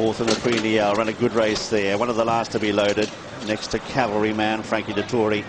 Fourth in the Prix ran a good race there. One of the last to be loaded, next to Cavalryman, Frankie Dettori.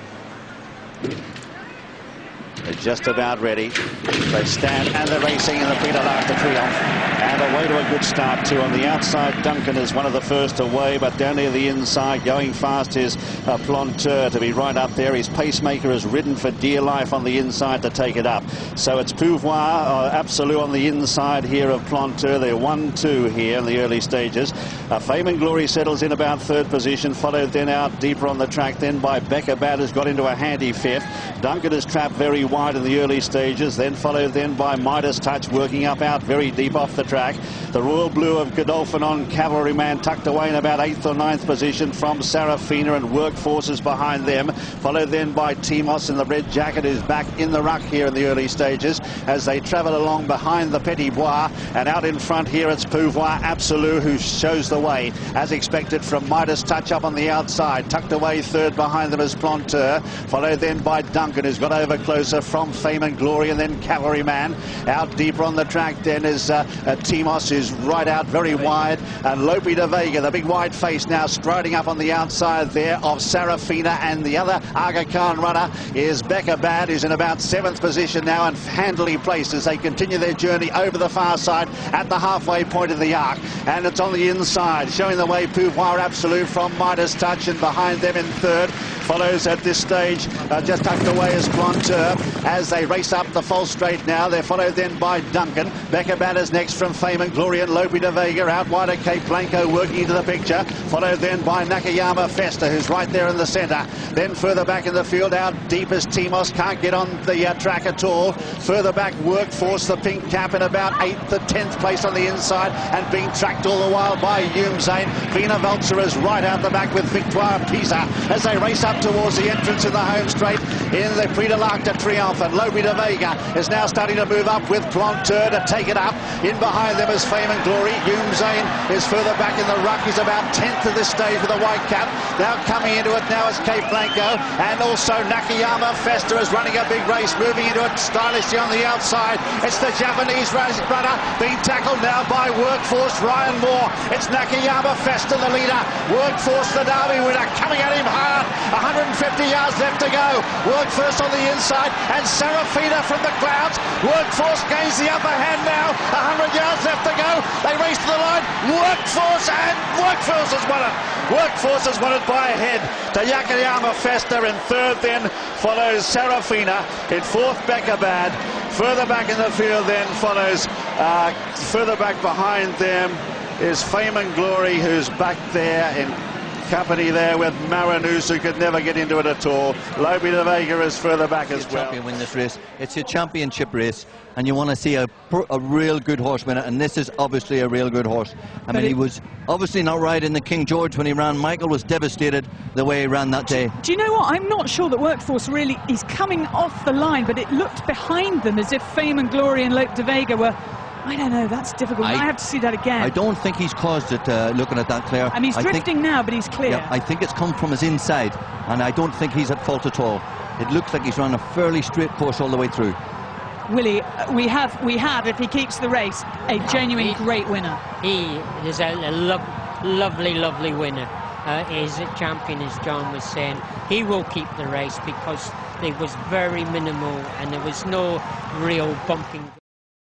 They're just about ready. They stand and they're racing in the Prix lArc de Triomphe. And away to a good start too. On the outside, Duncan is one of the first away, but down near the inside, going fast is Planteur to be right up there. His pacemaker is ridden for dear life on the inside to take it up. So it's Pouvoir, Absolute on the inside here of Planteur. They're 1-2 here in the early stages. Fame and Glory settles in about third position, followed then out deeper on the track then by Becca Bad, who's got into a handy fifth. Duncan is trapped very wide in the early stages, then followed then by Midas Touch, working up out very deep off the track. The Royal Blue of Godolphin on Cavalryman tucked away in about 8th or 9th position from Serafina, and Workforce is behind them, followed then by Timos in the red jacket, who's back in the ruck here in the early stages as they travel along behind the Petit Bois. And out in front here it's Pouvoir Absolute who shows the way as expected from Midas Touch up on the outside, tucked away third behind them is Planteur, followed then by Duncan, who's got over closer from Fame and Glory, and then Cavalryman. Out deeper on the track then is Timos, who's right out very wide, and Lope de Vega, the big wide face, now striding up on the outside there of Serafina, and the other Aga Khan runner is Becca Bad, who's in about 7th position now and handily placed as they continue their journey over the far side at the halfway point of the arc. And it's on the inside, showing the way Pouvoir Absolute from Midas Touch, and behind them in third follows at this stage just tucked away is Planteur as they race up the false straight now. They're followed then by Duncan. Becca Bad is next from Fame and Glory, and Lope de Vega out wide of Cape Blanco working into the picture, followed then by Nakayama Festa, who's right there in the centre. Then further back in the field, out deep as Timos, can't get on the track at all. Further back, Workforce, the pink cap, in about 8th to 10th place on the inside, and being tracked all the while by Zane. Vina Vulture is right out the back with Victoire Pisa as they race up towards the entrance in the home straight in the Prix lArc de Triomphe. And Lope de Vega is now starting to move up with Planteur to take it up. In behind them is Fame and Glory. Zane is further back in the ruck. He's about 10th at this stage with a white cap. Now coming into it now is Cape Blanco, and also Nakayama Festa is running a big race, moving into it stylishly on the outside. It's the Japanese runner being tackled now by Workforce, Ryan Moore. It's Nakayama Festa, the leader. Workforce, the Derby winner, coming at him hard. 150 yards left to go. Workforce on the inside, and Serafina from the clouds. Workforce gains the upper hand now. 100 yards left to go. They race to the line. Workforce has won it. Workforce has won it by a head to Nakayama Festa. In third then follows Serafina. In fourth, Becca Bad. Further back in the field then follows, further back behind them is Fame and Glory, who's back there in company there with Marinus, who could never get into it at all. Lope de Vega is further back as well. Champion win this race. It's your championship race, and you want to see a real good horse winner, and this is obviously a real good horse. I mean, he was obviously not right in the King George when he ran. Michael was devastated the way he ran that day. Do you know what? I'm not sure that Workforce really is coming off the line, but it looked behind them as if Fame and Glory and Lope de Vega were... I don't know, that's difficult. I have to see that again. I don't think he's caused it, looking at that, Claire. I mean, he's drifting now, but he's clear. Yeah, I think it's come from his inside, and I don't think he's at fault at all. It looks like he's run a fairly straight course all the way through. Willie, we have, if he keeps the race, a genuine great winner. He is a lovely winner. Is a champion, as John was saying. He will keep the race because there was very minimal and there was no real bumping.